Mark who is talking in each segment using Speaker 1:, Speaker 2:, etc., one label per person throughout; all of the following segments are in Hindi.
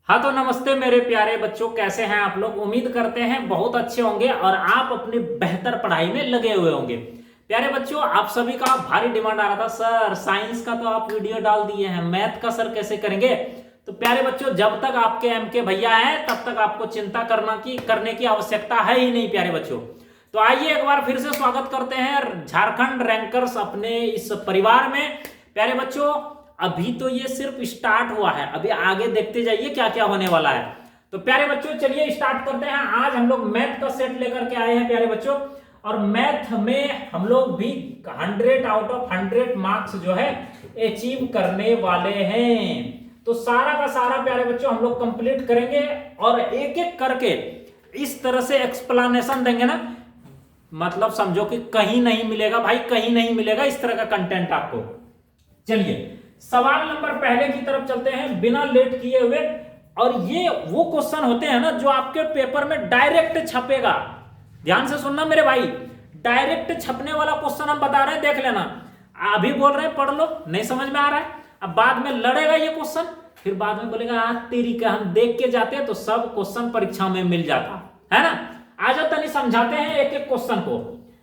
Speaker 1: हाँ तो नमस्ते मेरे प्यारे बच्चों, कैसे हैं आप लोग। उम्मीद करते हैं बहुत अच्छे होंगे और आप अपनी बेहतर पढ़ाई में लगे हुए होंगे। प्यारे बच्चों, आप सभी का भारी डिमांड आ रहा था, सर साइंस का तो आप वीडियो डाल दिए हैं, मैथ का सर कैसे करेंगे। तो प्यारे बच्चों, जब तक आपके एम के भैया हैं तब तक आपको चिंता करने की आवश्यकता है ही नहीं प्यारे बच्चों। तो आइए एक बार फिर से स्वागत करते हैं झारखंड रैंकर्स अपने इस परिवार में। प्यारे बच्चों, अभी तो ये सिर्फ स्टार्ट हुआ है, अभी आगे देखते जाइए क्या क्या होने वाला है। तो प्यारे बच्चों चलिए स्टार्ट करते हैं। आज हम लोग मैथ का सेट लेकर के आए हैं प्यारे बच्चों, और मैथ में हम लोग भी 100 आउट ऑफ 100 मार्क्स जो है अचीव करने वाले हैं। तो सारा का सारा प्यारे बच्चों हम लोग कंप्लीट करेंगे और एक एक करके इस तरह से एक्सप्लेनेशन देंगे ना, मतलब समझो कि कहीं नहीं मिलेगा भाई, कहीं नहीं मिलेगा इस तरह का कंटेंट आपको। चलिए सवाल नंबर पहले की तरफ चलते हैं बिना लेट किए हुए। और ये वो क्वेश्चन होते हैं ना जो आपके पेपर में डायरेक्ट छपेगा। ध्यान से सुनना मेरे भाई, डायरेक्ट छपने वाला क्वेश्चन हम बता रहे हैं, देख लेना। अभी बोल रहे हैं पढ़ लो, नहीं समझ में आ रहा है, अब बाद में लड़ेगा ये क्वेश्चन, फिर बाद में बोलेगा आज तेरी का हम देख के जाते हैं तो सब क्वेश्चन परीक्षा में मिल जाता है ना। आज तनी समझाते हैं एक एक क्वेश्चन को।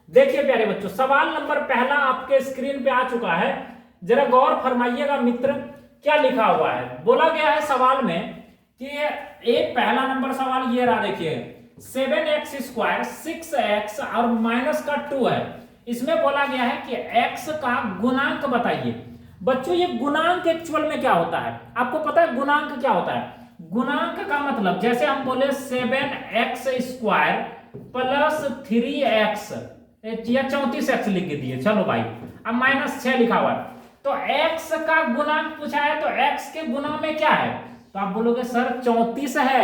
Speaker 1: देखिए प्यारे बच्चों, सवाल नंबर पहला आपके स्क्रीन पे आ चुका है, जरा गौर फरमाइएगा मित्र। क्या लिखा हुआ है, बोला गया है सवाल में कि एक पहला नंबर सवाल ये रहा, देखिए 7x² 6x और माइनस का 2 है। इसमें बोला गया है कि x का गुणांक बताइए। बच्चों ये गुणांक एक्चुअल में क्या होता है आपको पता है? गुणांक क्या होता है? गुणांक का मतलब जैसे हम बोले 7x² प्लस 3x या 34x लिख दिए, चलो भाई, अब माइनस 6 लिखा हुआ है, तो x का गुणांक पूछा है, तो x के गुना में क्या है? तो आप बोलोगे सर 34 है।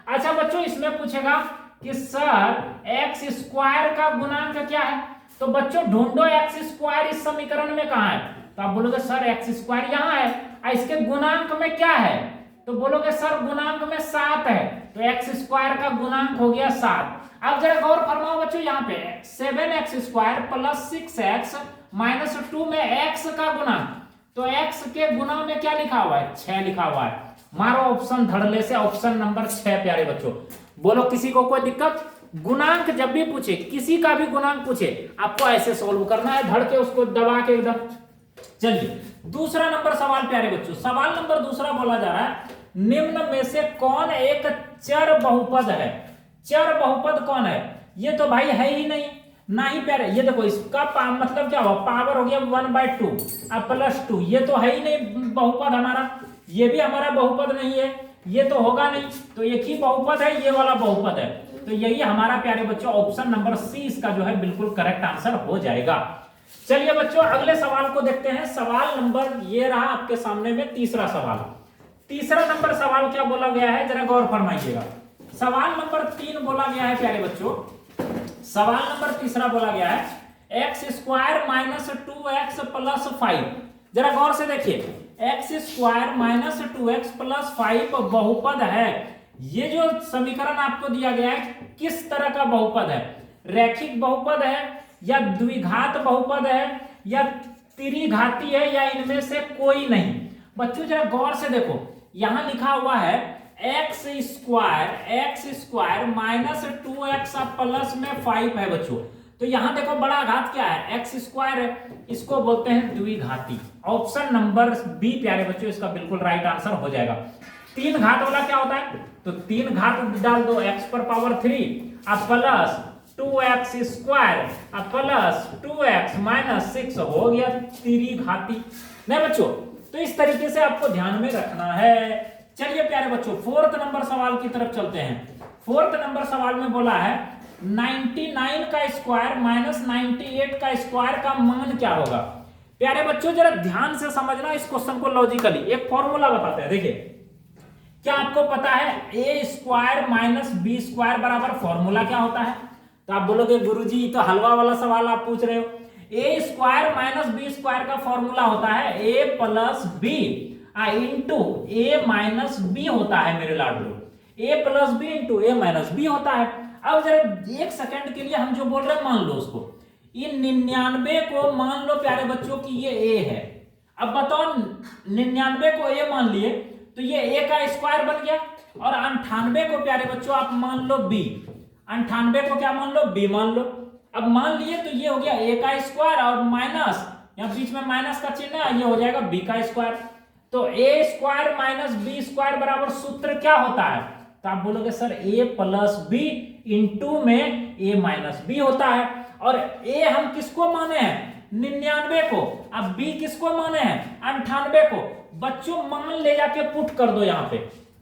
Speaker 1: अच्छा बच्चों, इसमें पूछेगा कि सर x² का गुणांक क्या है, तो बच्चों ढूंढो x² इस समीकरण में कहां है, तो आप बोलोगे सर x² यहां है। इसके गुणांक में क्या है, तो बोलोगे सर गुणांक में 7 है, तो x² का गुणांक हो गया 7। अब जरा गौर फरमाओ बच्चों, यहाँ पे 7x² प्लस 6x माइनस 2 में x का गुना, तो x के गुना में क्या लिखा हुआ है? 6 लिखा हुआ है। मारो ऑप्शन धड़ल्ले से, ऑप्शन नंबर 6 प्यारे बच्चों। बोलो किसी को कोई दिक्कत? गुणांक जब भी पूछे, किसी का भी गुणांक पूछे, आपको ऐसे सोल्व करना है, धड़ के उसको दबा के एकदम। चलिए दूसरा नंबर सवाल प्यारे बच्चों, सवाल नंबर दूसरा बोला जा रहा है, निम्न में से कौन एक चर बहुपद है? चर बहुपद कौन है? ये तो भाई है ही नहीं, ना ही प्यारे। ये देखो इसका मतलब क्या हुआ, पावर हो गया 1/2 अब प्लस 2, ये तो है ही नहीं बहुपद हमारा, ये भी हमारा बहुपद नहीं है, ये तो होगा नहीं, तो एक ही बहुपद है, ये वाला बहुपद है। तो यही हमारा प्यारे बच्चों ऑप्शन नंबर सी इसका जो है बिल्कुल करेक्ट आंसर हो जाएगा। चलिए बच्चों अगले सवाल को देखते हैं। सवाल नंबर ये रहा आपके सामने में तीसरा सवाल। तीसरा नंबर सवाल क्या बोला गया है, जरा गौर फरमाइएगा। सवाल नंबर 3 बोला गया है प्यारे बच्चों, सवाल नंबर तीसरा बोला गया है x² माइनस 2x प्लस 5। जरा गौर से देखिए, x² माइनस 2x प्लस 5 बहुपद है। ये जो समीकरण आपको दिया गया है किस तरह का बहुपद है? रैखिक बहुपद है या द्विघात बहुपद है या त्रिघाती है या इनमें से कोई नहीं? बच्चों जरा गौर से देखो, यहां लिखा हुआ है x² माइनस 2x प्लस में 5 है बच्चों। तो यहां देखो बड़ा घात क्या है? x² है, इसको बोलते हैं द्विघाती। ऑप्शन नंबर बी प्यारे बच्चों इसका बिल्कुल राइट आंसर हो जाएगा। 3 घात वाला क्या होता है? तो 3 घात डाल दो, x पर पावर 3 अब प्लस 2x² अब प्लस 2x माइनस 6 हो गया त्रिघाती। नहीं बच्चों, तो इस तरीके से आपको ध्यान में रखना है। चलिए प्यारे बच्चों फोर्थ नंबर सवाल की तरफ चलते हैं। फोर्थ नंबर सवाल में बोला है 99 का स्क्वायर माइनस 98 का स्क्वायर का मान क्या होगा? प्यारे बच्चों जरा ध्यान से समझना इस क्वेश्चन को लॉजिकली। एक फॉर्मूला बताते हैं, देखिए क्या आपको पता है a² माइनस b² बराबर फॉर्मूला क्या होता है? तो आप बोलोगे गुरुजी तो हलवा वाला सवाल आप पूछ रहे हो। a² माइनस b² का फॉर्मूला होता है a plus B into A minus B होता है मेरे लाडलो, a plus B into A minus B होता है। अब जरा एक सेकंड के लिए हम जो बोल रहे हैं मान लो उसको, इन 99 को मान लो प्यारे बच्चों कि ये a है। अब बताओ 99 को a मान लिए तो ये a का स्क्वायर बन गया। और 98 को प्यारे बच्चों आप मान लो b, 98 को क्या मान लो, b मान लो। अब मान लिए तो ये हो गया a का स्क्वायर और माइनस, यहाँ बीच में माइनस का चिन्ह है, ये हो जाएगा b का स्क्वायर। तो a square minus b square बराबर सूत्र क्या होता है, तो आप बोलोगे sir a plus b into में a माइनस b होता है। और a हम किसको माने हैं, 99 को। अब b किसको माने हैं, 98 को। बच्चों मान ले जाके पुट कर दो यहाँ पे,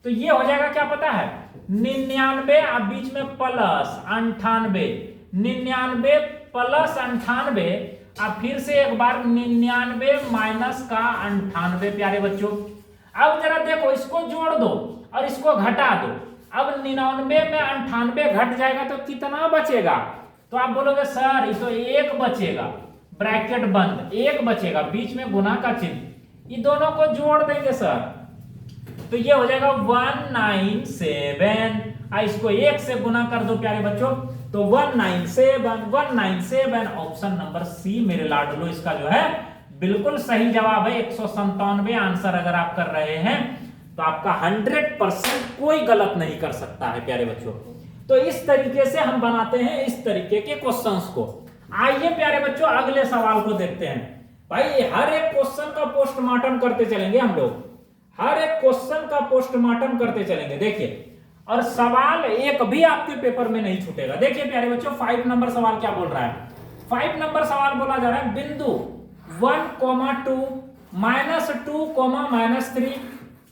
Speaker 1: तो ये हो जाएगा क्या पता है, 99 अब बीच में प्लस 98, 99 प्लस 98। अब फिर से एक बार 99 माइनस का 98 प्यारे बच्चों। अब जरा देखो इसको जोड़ दो और इसको घटा दो। अब 99 में 98 घट जाएगा तो कितना बचेगा, तो आप बोलोगे सर ये तो 1 बचेगा, ब्रैकेट बंद, 1 बचेगा, बीच में गुना का चिन्ह, ये दोनों को जोड़ देंगे सर, तो ये हो जाएगा 197। इसको 1 से गुना कर दो प्यारे बच्चों, तो 197 ऑप्शन नंबर सी मेरे लाडलो इसका जो है बिल्कुल सही जवाब है। 197 आंसर अगर आप कर रहे हैं तो आपका 100% कोई गलत नहीं कर सकता है प्यारे बच्चों। तो इस तरीके से हम बनाते हैं इस तरीके के क्वेश्चंस को। आइए प्यारे बच्चों अगले सवाल को देखते हैं। भाई हर एक क्वेश्चन का पोस्टमार्टम करते चलेंगे हम लोग, हर एक क्वेश्चन का पोस्टमार्टम करते चलेंगे, देखिए। और सवाल एक भी आपके पेपर में नहीं छूटेगा। देखिए प्यारे बच्चों 5 नंबर सवाल क्या बोल रहा है, 5 नंबर सवाल बोला जा रहा है बिंदु 1,2 -2, -3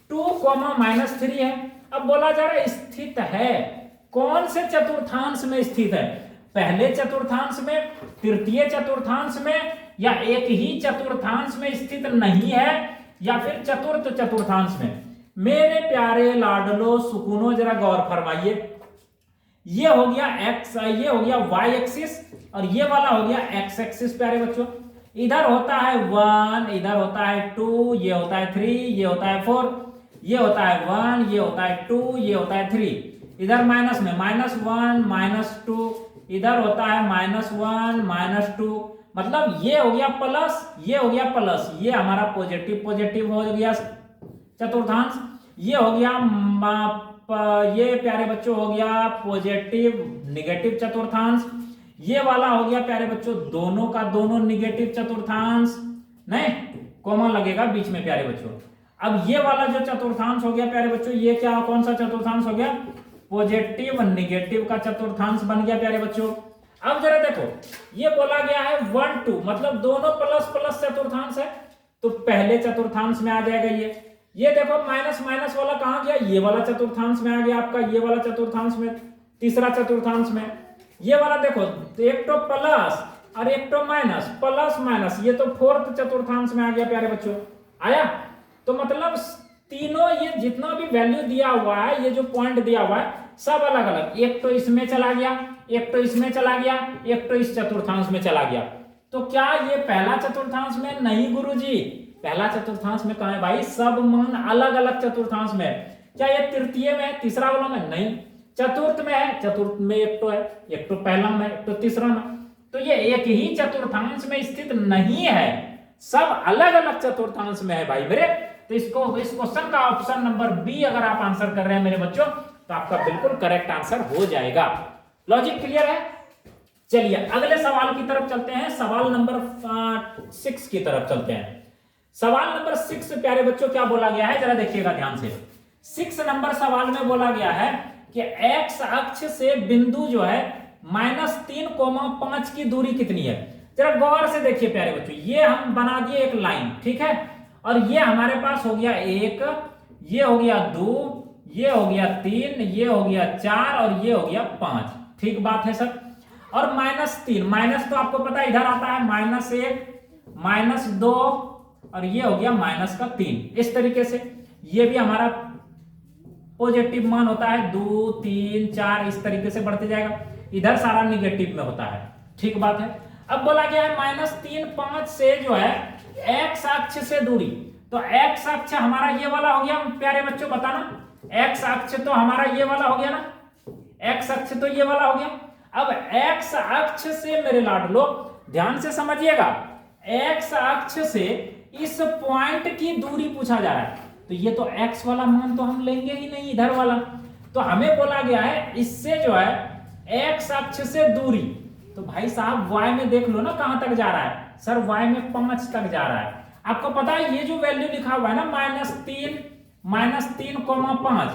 Speaker 1: 2, -3 है। अब बोला जा रहा है स्थित है, कौन से चतुर्थांश में स्थित है, पहले चतुर्थांश में, तृतीय चतुर्थांश में, या एक ही चतुर्थांश में स्थित नहीं है, या फिर चतुर्थ चतुर्थांश में। मेरे प्यारे लाडलो सुकूनो जरा गौर फरमाइए। ये हो गया x, ये हो गया y एक्सिस और ये वाला हो गया x एक्सिस प्यारे बच्चों। इधर होता है 1, इधर होता है 2, ये होता है 3, ये होता है 4, ये होता है 1, ये होता है 2, ये होता है 3। इधर माइनस में -1 -2, इधर होता है -1 -2, मतलब ये हो गया प्लस, ये हो गया प्लस, ये हमारा पॉजिटिव पॉजिटिव हो गया चतुर्थांश, ये हो गया ये प्यारे बच्चों हो गया पॉजिटिव निगेटिव चतुर्थांश, ये वाला हो गया प्यारे बच्चों दोनों का दोनों निगेटिव चतुर्थांश, नहीं कॉमा लगेगा बीच में प्यारे बच्चों। अब ये वाला जो चतुर्थांश हो गया प्यारे बच्चों, ये क्या कौन सा चतुर्थांश हो गया, पॉजिटिव निगेटिव का चतुर्थांश बन गया प्यारे बच्चों। अब जरा देखो ये बोला गया है 1 2, मतलब दोनों प्लस प्लस चतुर्थांश है, तो पहले चतुर्थांश में आ जाएगा। ये देखो माइनस माइनस वाला कहां गया, ये वाला चतुर्थांश में आ गया आपका, ये वाला चतुर्थांश में, तीसरा चतुर्थांश में। ये वाला देखो तो एक तो प्लस और एक तो माइनस, प्लस माइनस, ये तो फोर्थ चतुर्थांश में आ गया प्यारे बच्चों, आया। तो मतलब तीनों ये जितना भी वैल्यू दिया हुआ है, ये जो पॉइंट दिया हुआ है सब अलग अलग, एक तो इसमें चला गया, एक तो इसमें चला गया, एक तो इस चतुर्थांश में चला गया। तो क्या ये पहला चतुर्थांश में, नहीं गुरुजी, पहला चतुर्थांश में कहां है भाई, सब मान अलग अलग चतुर्थांश में है। क्या ये तृतीय में है, तीसरा वाला में, नहीं, चतुर्थ में है, चतुर्थ में एक तो है, एक तो पहला में, एक तो तीसरा में, तो ये एक ही चतुर्थांश में स्थित नहीं है, सब अलग अलग चतुर्थांश में है भाई मेरे। तो इसको इस क्वेश्चन का ऑप्शन नंबर बी अगर आप आंसर कर रहे हैं मेरे बच्चों, तो आपका बिल्कुल करेक्ट आंसर हो जाएगा। लॉजिक क्लियर है। चलिए अगले सवाल की तरफ चलते हैं, सवाल नंबर 6 की तरफ चलते हैं। सवाल नंबर 6 प्यारे बच्चों क्या बोला गया है, जरा देखिएगा ध्यान से। 6 नंबर सवाल में बोला गया है कि x अक्ष से बिंदु जो है -3,5 की दूरी कितनी है। जरा गौर से देखिए प्यारे बच्चों, ये हम बना दिए एक लाइन, ठीक है, और ये हमारे पास हो गया 1, ये हो गया 2, ये हो गया 3, ये हो गया 4 और ये हो गया 5, ठीक बात है सर। और -3, माइनस तो आपको पता है इधर आता है -1 -2 और ये हो गया -3, इस तरीके से ये भी हमारा पॉजिटिव मान होता है, 2 3 4 इस तरीके से बढ़ते जाएगा, इधर सारा निगेटिव में होता है, ठीक बात है। अब बोला गया है -3 5 से जो है x अक्ष से दूरी, तो x अक्ष हमारा ये वाला हो गया प्यारे बच्चों, बताना, x अक्ष तो हमारा ये वाला हो गया ना, x अक्ष तो ये वाला हो गया। अब x अक्ष से मेरे लाडलो ध्यान से समझिएगा, x अक्ष से इस पॉइंट की दूरी पूछा जा रहा है, तो ये तो x वाला मान तो हम लेंगे ही नहीं इधर वाला। तो हमें बोला गया है इससे जो है x अक्ष से दूरी, तो भाई साहब y में देख लो ना कहां तक जा रहा है, सर y में 5 तक जा रहा है। आपको पता है ये जो वैल्यू लिखा हुआ है ना -3,5,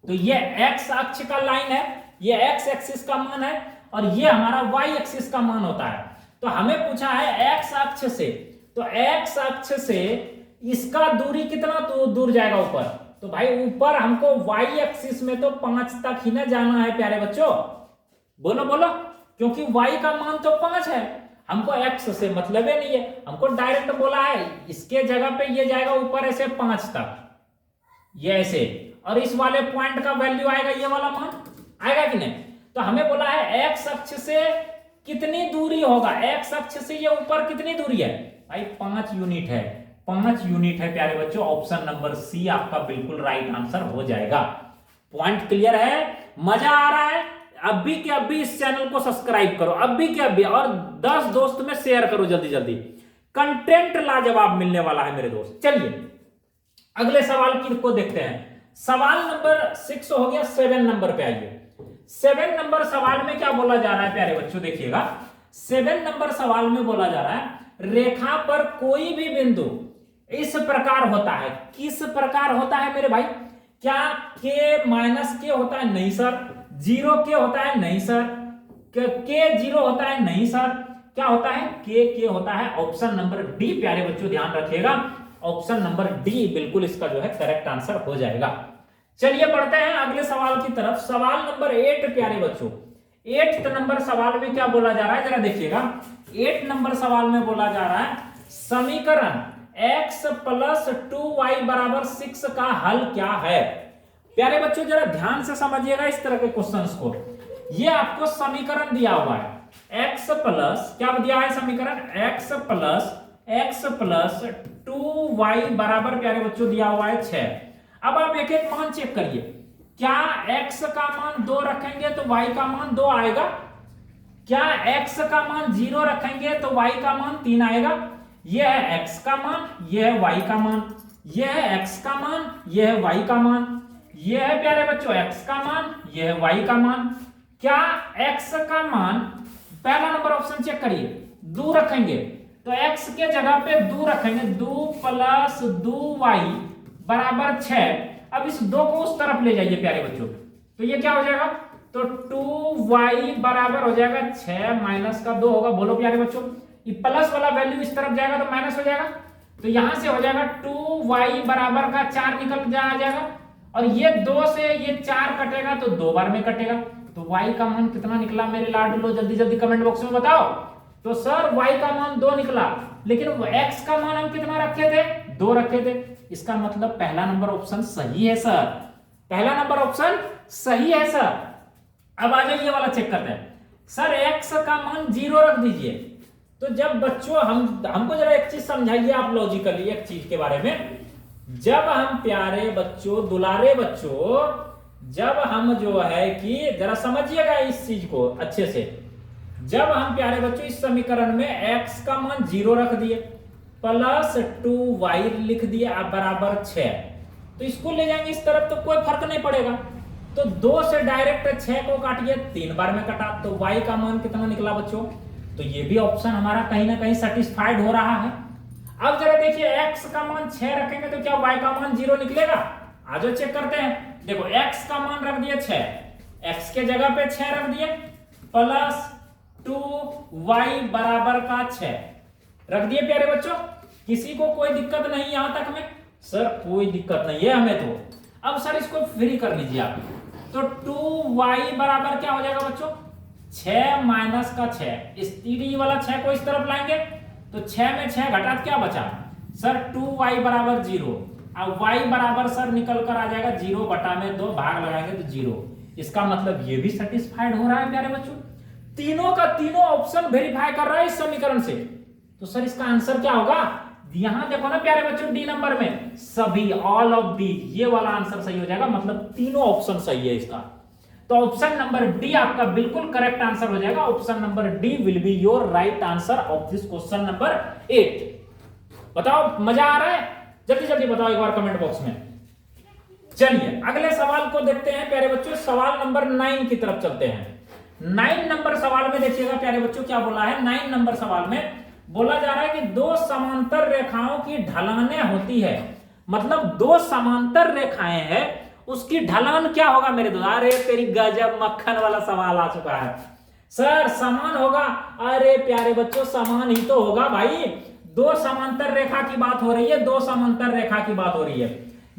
Speaker 1: तो ये x अक्ष का लाइन है, ये x एक्सिस का मान है और ये हमारा y एक्सिस का मान होता है। तो हमें पूछा है x अक्ष से, तो x अक्ष से इसका दूरी कितना तो दूर जाएगा ऊपर, तो भाई ऊपर हमको y एक्सिस में तो 5 तक ही ना जाना है प्यारे बच्चों, बोलो बोलो, क्योंकि y का मान तो 5 है, हमको x से मतलब ही नहीं है, हमको डायरेक्ट बोला है इसके जगह पे ये जाएगा ऊपर ऐसे 5 तक, ये ऐसे, और इस वाले पॉइंट का वैल्यू आएगा ये वाला मान, आएगा कि नहीं। तो हमें बोला है x अक्ष से कितनी दूरी होगा, x अक्ष से ये ऊपर कितनी दूरी है भाई 5 यूनिट है, 5 यूनिट है प्यारे बच्चों। ऑप्शन नंबर सी आपका बिल्कुल राइट आंसर हो जाएगा। पॉइंट क्लियर है, मजा आ रहा है? अभी के अभी इस चैनल को सब्सक्राइब करो, अभी के अभी, और 10 दोस्त में शेयर करो जल्दी जल्दी, कंटेंट लाजवाब मिलने वाला है मेरे दोस्त। चलिए अगले सवाल को देखते हैं। सवाल नंबर 6 हो गया, 7 नंबर पे आइए। 7 नंबर सवाल में क्या बोला जा रहा है प्यारे बच्चों, देखिएगा 7 नंबर सवाल में बोला जा रहा है रेखा पर कोई भी बिंदु इस प्रकार होता है। किस प्रकार होता है मेरे भाई? क्या k माइनस के होता है? नहीं सर। 0 के होता है? नहीं सर। k 0 होता है? नहीं सर। क्या होता है? k होता है। ऑप्शन नंबर डी प्यारे बच्चों ध्यान रखिएगा, ऑप्शन नंबर डी बिल्कुल इसका जो है करेक्ट आंसर हो जाएगा। चलिए बढ़ते हैं अगले सवाल की तरफ। सवाल नंबर 8 प्यारे बच्चों, 8 नंबर सवाल में क्या बोला जा रहा है जरा देखिएगा। 8 नंबर सवाल में बोला जा रहा है समीकरण x प्लस 2y बराबर 6 का हल क्या है। प्यारे बच्चों जरा ध्यान से समझिएगा इस तरह के क्वेश्चंस को। ये आपको समीकरण दिया हुआ है x प्लस, क्या दिया है समीकरण, x प्लस 2y बराबर प्यारे बच्चों दिया हुआ है 6। अब आप एक एक मान चेक करिए, क्या x का मान 2 रखेंगे तो y का मान 2 आएगा? क्या x का मान 0 रखेंगे तो y का मान 3 आएगा? यह है x का मान, यह है y का मान, यह है x का मान, यह है y का मान, यह है प्यारे बच्चों x का मान, यह है y का मान। क्या x का मान, पहला नंबर ऑप्शन चेक करिए, 2 रखेंगे तो x के जगह पे 2 रखेंगे, 2 प्लस 2y बराबर 6। अब इस 2 को उस तरफ ले जाइए प्यारे बच्चों, तो ये क्या हो जाएगा, तो 2y बराबर हो जाएगा 6 माइनस का 2 होगा। बोलो प्यारे बच्चों, ये प्लस वाला वैल्यू इस तरफ जाएगा तो माइनस हो जाएगा, तो यहां से हो जाएगा 2y बराबर का 4 निकल आ जाएगा, और ये 2 से ये 4 कटेगा तो 2 बार में कटेगा, तो y का मान कितना निकला मेरे लाडलो, जल्दी जल्दी कमेंट बॉक्स में बताओ। तो सर y का मान 2 निकला, लेकिन x का मान हम कितना रखे थे, 2 रखे थे। इसका मतलब पहला नंबर ऑप्शन सही है सर, पहला नंबर ऑप्शन सही है सर। अब आ जाइए वाला चेक करते हैं। सर x का मान 0 रख दीजिए, तो जब बच्चों हमको जरा एक चीज समझाइए आप लॉजिकली एक चीज के बारे में। जब हम प्यारे बच्चों, दुलारे बच्चों, जब हम जो है कि जरा समझिएगा इस चीज को अच्छे से, जब हम प्यारे बच्चों इस समीकरण में x का मान 0 रख दिए प्लस 2y लिख दिए आप बराबर 6, तो इसको ले जाएंगे इस तरफ तो कोई फर्क नहीं पड़ेगा, तो 2 से डायरेक्ट 6 को काटिए, 3 बार में कटा, तो y का मान कितना निकला बच्चों, तो ये भी ऑप्शन हमारा कहीं ना कहीं सेटिस्फाइड हो रहा है। अब जरा देखिए x का मान 6 रखेंगे तो क्या y का मान 0 निकलेगा? आ जाओ चेक करते हैं। देखो x का मान रख दिए 6, x के जगह पे 6 रख दिए प्लस 2y बराबर का 6 रख दिए प्यारे बच्चों। किसी को कोई दिक्कत नहीं यहां तक में? सर कोई दिक्कत नहीं है हमें तो। अब सर इसको फ्री कर लीजिए आप, तो 2y बराबर क्या हो जाएगा बच्चों, 6 माइनस का 6, इस तीन वाला 6 को इस तरफ लाएंगे तो 6 में 6 घटा क्या बचा सर, 2y बराबर 0, अब y बराबर सर निकल कर आ जाएगा 0 बटा में 2, भाग लगाएंगे तो 0। इसका मतलब ये भी सेटिस्फाइड हो रहा है प्यारे बच्चों, तीनों का तीनों ऑप्शन वेरीफाई कर रहा है इस समीकरण से। तो सर इसका आंसर क्या होगा, यहां देखो ना प्यारे बच्चों डी नंबर में सभी, ऑल ऑफ दी, ये वाला आंसर सही हो जाएगा, मतलब तीनों ऑप्शन सही है इसका। तो ऑप्शन नंबर डी आपका बिल्कुल करेक्ट आंसर हो जाएगा। Option number D will be your right answer of this question number 8। बताओ मजा आ रहा है? जल्दी जल्दी बताओ एक बार कमेंट बॉक्स में। चलिए अगले सवाल को देखते हैं प्यारे बच्चों, सवाल नंबर 9 की तरफ चलते हैं। 9 नंबर सवाल में देखिएगा प्यारे बच्चों क्या बोला है। 9 नंबर सवाल में बोला जा रहा है कि दो समांतर रेखाओं की ढलानें होती है, मतलब दो समांतर रेखाएं हैं, उसकी ढलान क्या होगा मेरे दोस्त। अरे तेरी गजब मक्खन वाला सवाल आ चुका है सर, समान होगा। अरे प्यारे बच्चों समान ही तो होगा भाई, दो समांतर रेखा की बात हो रही है, दो समांतर रेखा की बात हो रही है।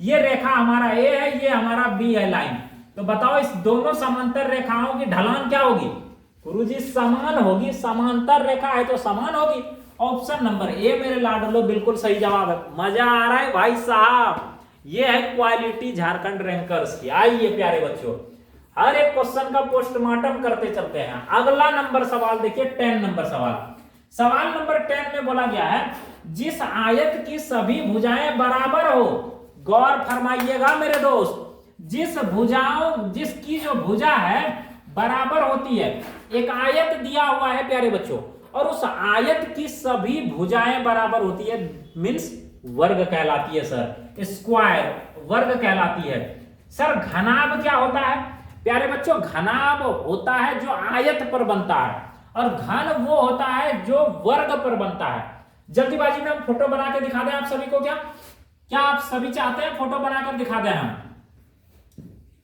Speaker 1: ये रेखा हमारा ए है, ये हमारा बी है लाइन। तो बताओ इस दोनों समांतर रेखाओं की ढलान क्या होगी। गुरुजी समान होगी, समांतर रेखा है तो समान होगी। ऑप्शन नंबर ए मेरे लाडलो बिल्कुल सही जवाब है। मजा आ रहा है भाई साहब, ये है क्वालिटी झारखंड रैंकर्स की। आइए प्यारे बच्चों हर एक क्वेश्चन का पोस्टमार्टम करते चलते हैं। अगला नंबर सवाल देखिए 10 नंबर सवाल। सवाल नंबर 10 में बोला गया है जिस आयत की सभी भुजाएं बराबर हो, गौर फरमाइएगा मेरे दोस्त, जिसकी जो भुजा है बराबर होती है। एक आयत दिया हुआ है प्यारे बच्चों और उस आयत की सभी भुजाएं बराबर होती है, मींस वर्ग कहलाती है सर, स्क्वायर वर्ग कहलाती है। सर घनाभ क्या होता है प्यारे बच्चों। घनाभ होता है जो आयत पर बनता है और घन वो होता है जो वर्ग पर बनता है। जल्दीबाजी में हम फोटो बना के दिखा दें आप सभी को, क्या आप सभी चाहते हैं फोटो बनाकर दिखा दें हम।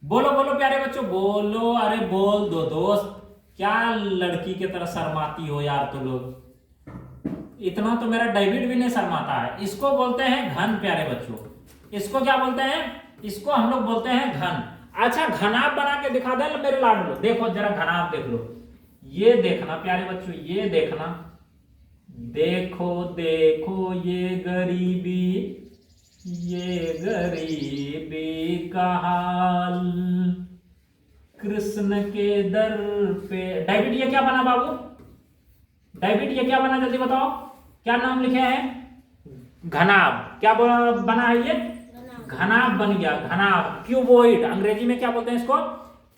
Speaker 1: बोलो बोलो प्यारे बच्चों बोलो, अरे बोल दो दोस्त, क्या लड़की की तरह शर्माती हो यार तुम लोग। इतना तो मेरा डेविड भी नहीं शर्माता है। इसको बोलते हैं घन प्यारे बच्चों, इसको क्या बोलते हैं, इसको हम लोग बोलते हैं घन। अच्छा घनाभ बना के दिखा दे मेरे लाडलो, देखो जरा घनाभ देख लो, ये देखना प्यारे बच्चों, ये देखना, देखो देखो ये गरीबी का हाल कृष्ण के दर पे। डेविड ये क्या बना बाबू, डेविड ये क्या बना जल्दी बताओ, क्या नाम लिखे हैं। घनाभ। क्या बना है ये, घनाभ बन गया, घनाभ। क्यूबोइड, अंग्रेजी में क्या बोलते हैं इसको,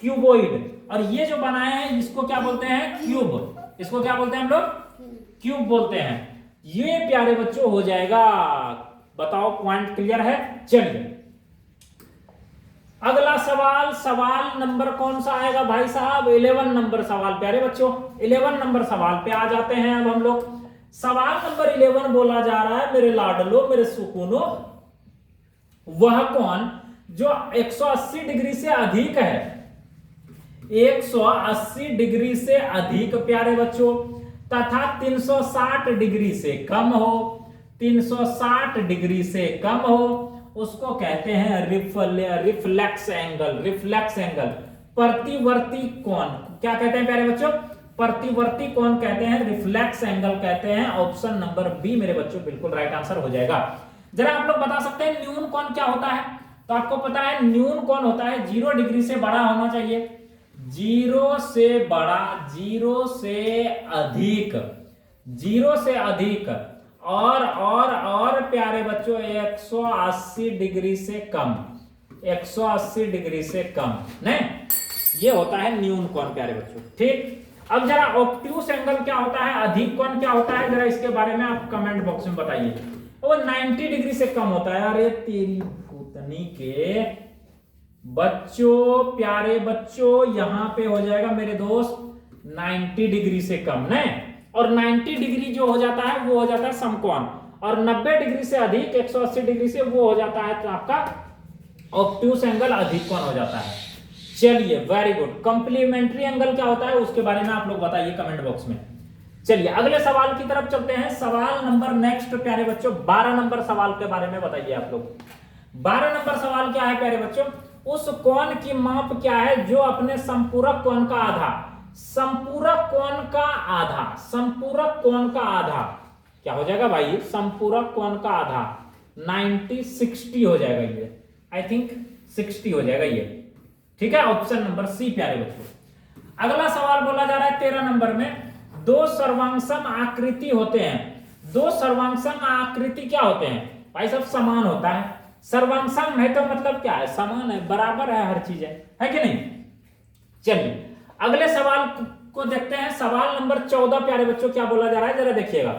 Speaker 1: क्यूबोइड। और ये जो बनाए हैं इसको क्या बोलते हैं, क्यूब। इसको क्या बोलते हैं हम लोग, क्यूब बोलते हैं। ये प्यारे बच्चों हो जाएगा। बताओ पॉइंट क्लियर है। चलिए अगला सवाल, सवाल नंबर कौन सा आएगा भाई साहब, 11 नंबर सवाल प्यारे बच्चों। 11 नंबर सवाल पे आ जाते हैं अब हम लोग। सवाल नंबर 11 बोला जा रहा है मेरे लाडलो, मेरे सुकूनो, वह कौन जो 180 डिग्री से अधिक है, 180 डिग्री से अधिक प्यारे बच्चों, तथा 360 डिग्री से कम हो, 360 डिग्री से कम हो, उसको कहते हैं रिफ्लेक्स एंगल। रिफ्लेक्स एंगल, प्रतिवर्ती कोण क्या कहते हैं प्यारे बच्चों, प्रतिवर्ती कोण कहते हैं, रिफ्लेक्स एंगल कहते हैं। ऑप्शन नंबर बी मेरे बच्चों बिल्कुल राइट आंसर हो जाएगा। जरा आप लोग बता सकते हैं न्यून कोण क्या होता है। तो आपको पता है न्यून कोण होता है 0 डिग्री से बड़ा होना चाहिए, 0 से बड़ा, 0 से अधिक, 0 से अधिक, और प्यारे बच्चों 180 डिग्री से कम, 180 डिग्री से कम नहीं, ये होता है न्यून कोण प्यारे बच्चों। ठीक, अब जरा ऑब्ट्यूस एंगल क्या होता है, अधिक कोण क्या होता है, जरा इसके बारे में आप कमेंट बॉक्स में बताइए। वो 90 डिग्री से कम होता है। अरे तेरी भूतनी के बच्चों, प्यारे बच्चों, यहां पे हो जाएगा मेरे दोस्त 90 डिग्री से कम नहीं, और 90 डिग्री जो हो जाता है वो हो जाता है समकोण, और 90 डिग्री से अधिक 180 डिग्री से वो हो जाता है तो आपका ऑब्ट्यूस एंगल, अधिक कोण हो जाता है। चलिए वेरी गुड। कंप्लीमेंट्री एंगल क्या होता है उसके बारे में आप लोग बताइए कमेंट बॉक्स में। चलिए अगले सवाल की तरफ चलते हैं। सवाल नंबर नेक्स्ट प्यारे बच्चों 12 नंबर सवाल के बारे में बताइए आप लोग। 12 नंबर सवाल क्या है प्यारे बच्चों, उस कोण की माप क्या है जो अपने संपूरक कोण का आधा, संपूरक कोण का आधा, संपूरक कोण का आधा क्या हो जाएगा भाई, संपूरक कोण का आधा 90 60 हो जाएगा, ये आई थिंक 60 हो जाएगा ये। ठीक है, ऑप्शन नंबर सी प्यारे बच्चों। अगला सवाल बोला जा रहा है 13 नंबर में, दो सर्वांगसम आकृति होते हैं। दो सर्वांगसम आकृति क्या होते हैं भाई साहब, समान होता है। सर्वांगसम है तो मतलब क्या है, समान है, बराबर है, हर चीज है कि नहीं। चलिए अगले सवाल को देखते हैं। सवाल नंबर 14 प्यारे बच्चों क्या बोला जा रहा है, जरा देखिएगा।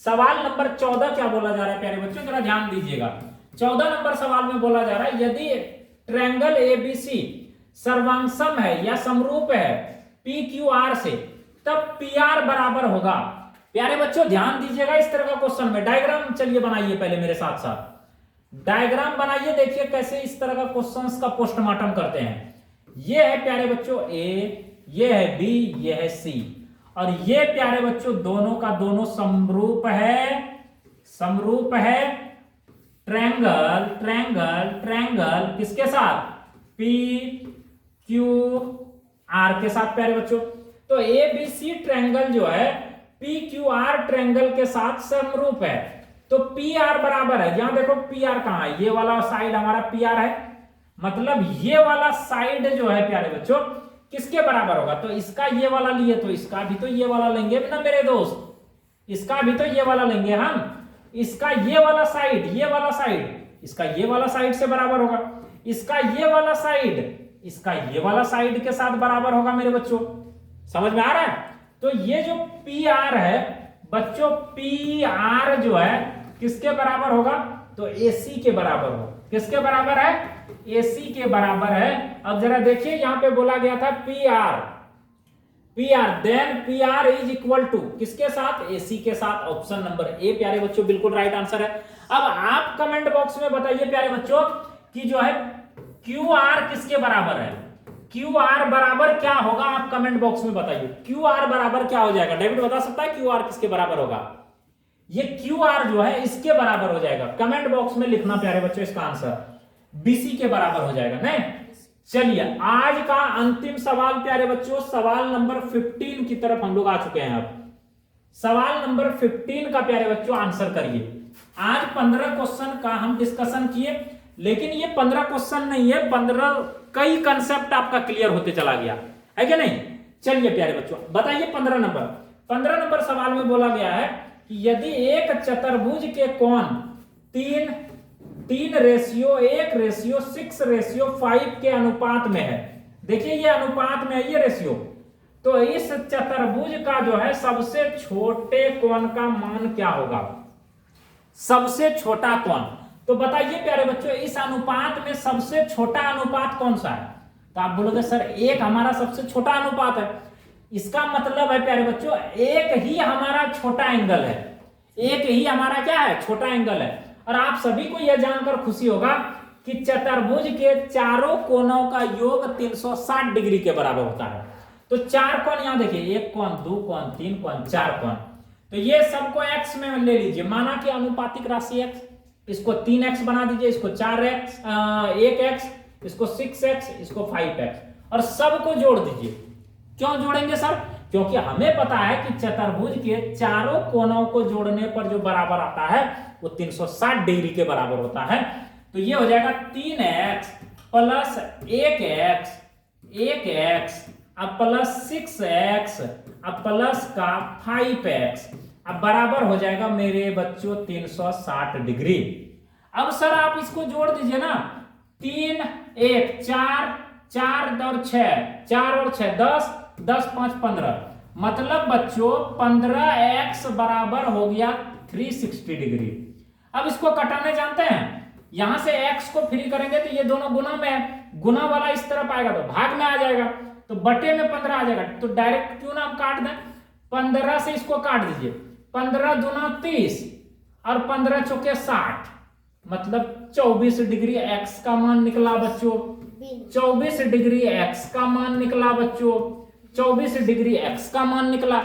Speaker 1: सवाल नंबर 14 क्या बोला जा रहा है प्यारे बच्चों, जरा ध्यान दीजिएगा। 14 नंबर सवाल में बोला जा रहा है यदि ट्रायंगल एबीसी सर्वांगसम है या समरूप है पी क्यू आर से, तब पी आर बराबर होगा। प्यारे बच्चों ध्यान दीजिएगा इस तरह का क्वेश्चन में। डायग्राम चलिए बनाइए पहले मेरे साथ साथ। डायग्राम बनाइए, देखिए कैसे इस तरह का क्वेश्चंस का पोस्टमार्टम करते हैं। ये है प्यारे बच्चों ए, ये है बी, ये है सी, और ये प्यारे बच्चों दोनों का दोनों समरूप है ट्रायंगल ट्रायंगल ट्रायंगल किसके साथ? पी क्यू आर के साथ प्यारे बच्चों। तो ए बी सी ट्रायंगल जो है पी क्यू आर ट्रायंगल के साथ समरूप है। तो पी आर बराबर है, यहां देखो पी आर कहां है, ये वाला साइड हमारा पी आर है, मतलब ये वाला साइड जो है प्यारे बच्चों किसके बराबर होगा? तो इसका ये वाला लिए तो इसका भी तो ये वाला लेंगे ना मेरे दोस्त, इसका भी तो ये वाला लेंगे हम। इसका ये वाला साइड इसका ये वाला साइड से बराबर होगा, इसका ये वाला साइड इसका ये वाला साइड के साथ बराबर होगा मेरे बच्चों। समझ में आ रहा है? तो ये जो पी आर है बच्चों, पी आर जो है किसके बराबर होगा? तो AC के बराबर हो। किसके बराबर है? AC के बराबर है। अब जरा देखिए यहां पे बोला गया था P R then P R is equal to किसके साथ? AC के साथ। ऑप्शन नंबर ए प्यारे बच्चों बिल्कुल राइट आंसर है। अब आप कमेंट बॉक्स में बताइए प्यारे बच्चों कि जो है क्यू आर किसके बराबर है? क्यू आर बराबर क्या होगा? आप कमेंट बॉक्स में बताइए क्यू आर बराबर क्या हो जाएगा। डेविड बता सकता है क्यू आर किसके बराबर होगा? ये क्यू आर जो है इसके बराबर हो जाएगा। कमेंट बॉक्स में लिखना प्यारे बच्चों इसका आंसर BC के बराबर हो जाएगा। नहीं, चलिए आज का अंतिम सवाल प्यारे बच्चों, सवाल नंबर 15 की तरफ हम लोग आ चुके हैं। अब सवाल नंबर 15 का प्यारे बच्चों आंसर करिए। आज 15 क्वेश्चन का हम डिस्कशन किए, लेकिन ये 15 क्वेश्चन नहीं है, 15 कई कंसेप्ट आपका क्लियर होते चला गया है कि नहीं। चलिए प्यारे बच्चों बताइए 15 नंबर सवाल में बोला गया है कि यदि एक चतुर्भुज के कोण 3:1:6:5 के अनुपात में है। देखिए ये अनुपात में है, ये रेशियो। तो इस चतुर्भुज का जो है सबसे छोटे कोण का मान क्या होगा? सबसे छोटा कोण। तो बताइए प्यारे बच्चों इस अनुपात में सबसे छोटा अनुपात कौन सा है? तो आप बोलोगे सर एक हमारा सबसे छोटा अनुपात है। इसका मतलब है प्यारे बच्चों एक ही हमारा छोटा एंगल है, एक ही हमारा क्या है? छोटा एंगल है। और आप सभी को यह जानकर खुशी होगा कि चतुर्भुज के चारों कोणों का योग 360 डिग्री के बराबर होता है। तो चार कोण यहां देखिए, एक कोण, दो कोण, तीन कोण, चार कोण। तो ये सबको x में ले लीजिए, माना कि अनुपातिक राशि x, इसको 3x बना दीजिए, इसको 4x, 1x, इसको 6x, इसको 5x, और सबको जोड़ दीजिए। क्यों जोड़ेंगे सर? क्योंकि हमें पता है कि चतुर्भुज के चारों कोणों को जोड़ने पर जो बराबर आता है वो 360 डिग्री के बराबर होता है। तो ये हो जाएगा 3x प्लस 1x अब प्लस 6x अब प्लस का 5x, अब बराबर हो जाएगा मेरे बच्चों 360 डिग्री। अब सर आप इसको जोड़ दीजिए ना, 3 1 4 4 और 6 4 और 6 10 10 5 15, मतलब बच्चों 15x बराबर हो गया 360 डिग्री। अब इसको कटाने जानते हैं, यहां से x को फ्री करेंगे तो ये दोनों गुना में है, गुना वाला इस तरफ आएगा तो भाग में आ जाएगा, तो बटे में 15 आ जाएगा। तो डायरेक्ट क्यों ना काट दें, 15 से इसको काट दीजिए, 15 दूना 30 और 15 चौके 60, मतलब 24 डिग्री x का मान निकला बच्चों। 24 डिग्री x का मान निकला बच्चों, 24 डिग्री x का मान निकला।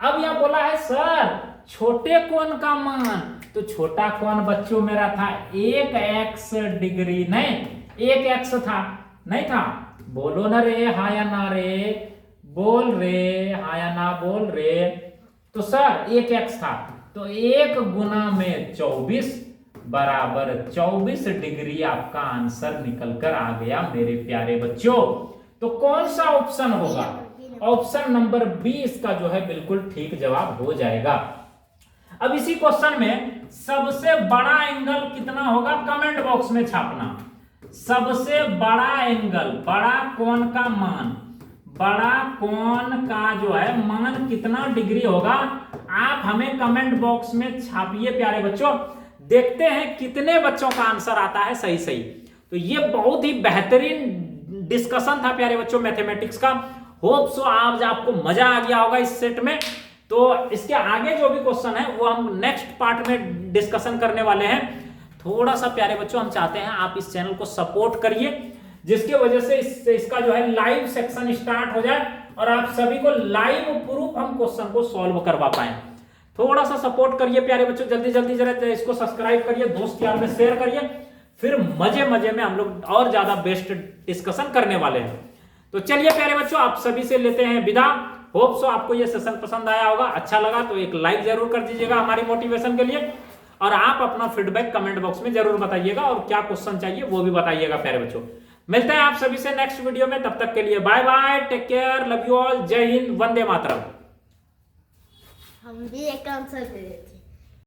Speaker 1: अब यह बोला है सर छोटे कोण का मान, तो छोटा कोण बच्चों मेरा था 1x डिग्री, नहीं 1x था, नहीं था? बोलो ना रे, हाँ या ना रे, बोल रे, हाँ या ना बोल रे। तो सर 1x था, तो 1 गुना में 24 बराबर 24 डिग्री आपका आंसर निकल कर आ गया मेरे प्यारे बच्चों। तो कौन सा ऑप्शन होगा? ऑप्शन नंबर 20 का जो है बिल्कुल ठीक जवाब हो जाएगा। अब इसी क्वेश्चन में सबसे बड़ा एंगल कितना होगा, कमेंट बॉक्स में छापना। सबसे बड़ा एंगल, बड़ा कोण का मान, बड़ा कोण का जो है मान कितना डिग्री होगा, आप हमें कमेंट बॉक्स में छापिए प्यारे बच्चों। देखते हैं कितने बच्चों का आंसर आता है सही सही। तो ये बहुत ही बेहतरीन डिस्कशन था प्यारे बच्चों मैथमेटिक्स का। होप सो आज आपको मजा आ गया होगा इस सेट में। तो इसके आगे जो भी क्वेश्चन है वो हम नेक्स्ट पार्ट में डिस्कशन करने वाले हैं। थोड़ा सा प्यारे बच्चों हम चाहते हैं आप इस चैनल को सपोर्ट करिए, जिसके वजह से इसका जो है लाइव सेक्शन स्टार्ट हो जाए और आप सभी को लाइव प्रूफ हम क्वेश्चन को सॉल्व करवा पाए। थोड़ा सा सपोर्ट करिए प्यारे बच्चों, जल्दी जल्दी जरा इसको सब्सक्राइब करिए, दोस्त यार में शेयर करिए, फिर मजे मजे में हम लोग और ज्यादा बेस्ट डिस्कशन करने वाले हैं। तो चलिए प्यारे बच्चों आप सभी से लेते हैं विदा। होप सो आपको ये सेशन पसंद आया होगा, अच्छा लगा तो एक लाइक जरूर कर दीजिएगा हमारी मोटिवेशन के लिए, और आप अपना फीडबैक कमेंट बॉक्स में जरूर बताइएगा और क्या क्वेश्चन चाहिए वो भी बताइएगा प्यारे बच्चों। मिलते हैं आप सभी से नेक्स्ट वीडियो में, तब तक के लिए bye bye, take care, love you all, जय हिंद, वंदे मातरम।
Speaker 2: हम भी एक आंसर दे देते।